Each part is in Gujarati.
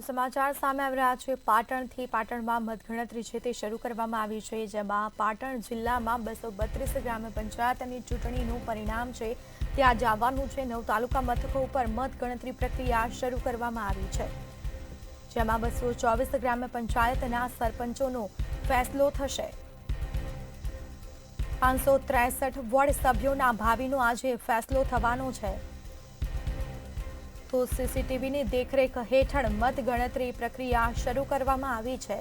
સમાચાર સામે આવી રહ્યા છે પાટણથી। પાટણમાં મતગણતરી છે તે શરૂ કરવામાં આવી છે, જેમાં પાટણ જિલ્લામાં 232 ગ્રામ પંચાયતની ચૂંટણીનું પરિણામ છે તે આજે આવવાનું છે। 9 તાલુકા મથકો ઉપર મતગણતરી પ્રક્રિયા શરૂ કરવામાં આવી છે, જેમાં 224 ગ્રામ પંચાયતના સરપંચોનો ફેસલો થશે। 563 વોર્ડ સભ્યોના ભાવિનો આજે ફેસલો થવાનો છે। તો સીસીટીવીની દેખરેખ હેઠળ મતગણતરી પ્રક્રિયા શરૂ કરવામાં આવી છે।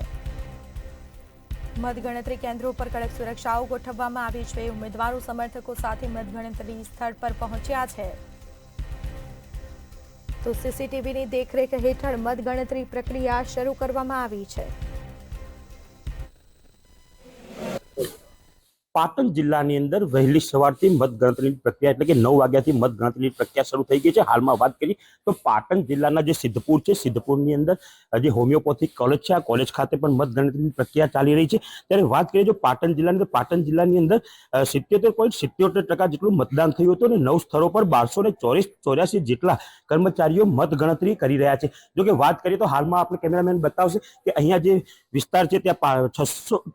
મતગણતરી કેન્દ્રો પર કડક સુરક્ષાઓ ગોઠવવામાં આવી છે। ઉમેદવારો સમર્થકો સાથે મતગણતરી સ્થળ પર પહોંચ્યા છે। તો સીસીટીવીની દેખરેખ હેઠળ મતગણતરી પ્રક્રિયા શરૂ કરવામાં આવી છે। પાટણ જિલ્લાની અંદર વહેલી સવારથી મતગણતરીની પ્રક્રિયા એટલે કે 9 વાગ્યાથી મતગણતરીની પ્રક્રિયા શરૂ થઈ ગઈ છે। હાલમાં વાત કરી તો પાટણ જિલ્લાના જે સિદ્ધપુર છે, સિદ્ધપુરની અંદર જે હોમિયોપેથિક કોલેજ છે, આ કોલેજ ખાતે પણ મતગણતરીની પ્રક્રિયા ચાલી રહી છે। ત્યારે વાત કરીએ જો પાટણ જિલ્લાની અંદર 77.77% જેટલું મતદાન થયું હતું અને 9 સ્થળો પર 1284 જેટલા કર્મચારીઓ મતગણતરી કરી રહ્યા છે। જો કે વાત કરીએ તો હાલમાં આપણે કેમેરામેન બતાવશે કે અહીંયા જે વિસ્તાર છે ત્યાં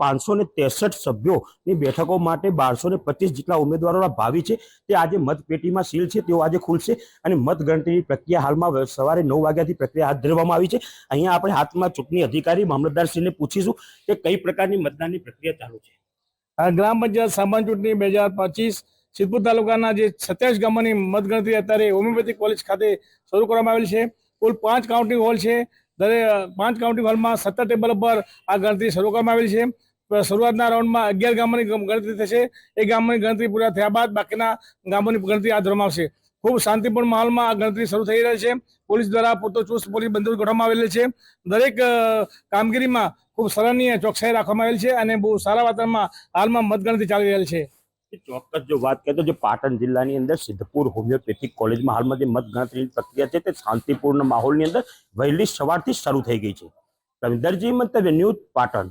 563 સભ્યોની બેઠક માટે 1225 જેટલા ઉમેદવારોના ભાવિ છે તે આજે મતપેટીમાં સીલ છે તેઓ આજે ખુલશે અને મતગણતરીની પ્રક્રિયા હાલમાં સવારે 9 વાગ્યાથી પ્રક્રિયા હાથ ધરવામાં આવી છે। અહીંયા આપણે હાથમાં ચૂંટણી અધિકારી મામલતદારશ્રીને પૂછીશું કે કઈ પ્રકારની મતદાનની પ્રક્રિયા ચાલુ છે। ગ્રામ પંચાયત સામાન્ય ચૂંટણી 2025 સિદ્ધપુર તાલુકાના જે 27 ગામોની મતગણતરી અત્યારે હોમિયોપેથિક કોલેજ ખાતે શરૂ કરવામાં આવેલ છે। કુલ 5 કાઉન્ટિંગ હોલ છે। દરેક 5 કાઉન્ટિંગ હોલમાં 17 ટેબલ પર આ ગણતરી શરૂ કરવામાં આવેલી છે। શરૂઆતના રાઉન્ડમાં 11 ગામોની ગણતરી થશે। એ ગામોની ગણતરી પૂરા થયા બાદ બાકીના ગામોની ગણતરી હાથ ધરવામાં આવશે। ખૂબ શાંતિપૂર્ણ માહોલમાં આ ગણતરી શરૂ થઈ રહી છે। પોલીસ દ્વારા પૂરતો ચુસ્ત પોલીસ બંદોબસ્ત ગોઠવવામાં આવેલ છે। દરેક કામગીરીમાં ખૂબ સરાહનીય ચોકસાઈ રાખવામાં આવેલ છે અને બહુ સારા વાતાવરણમાં હાલમાં મતગણતરી ચાલી રહેલ છે। ચોક્કસ જો વાત કરીએ તો જે પાટણ જિલ્લાની અંદર સિદ્ધપુર હોમિયોપેથિક કોલેજમાં હાલમાં જે મતગણતરીની પ્રક્રિયા છે તે શાંતિપૂર્ણ માહોલની અંદર વહેલી સવારથી શરૂ થઈ ગઈ છે। દરજી મંતવ્ય ન્યૂઝ પાટણ।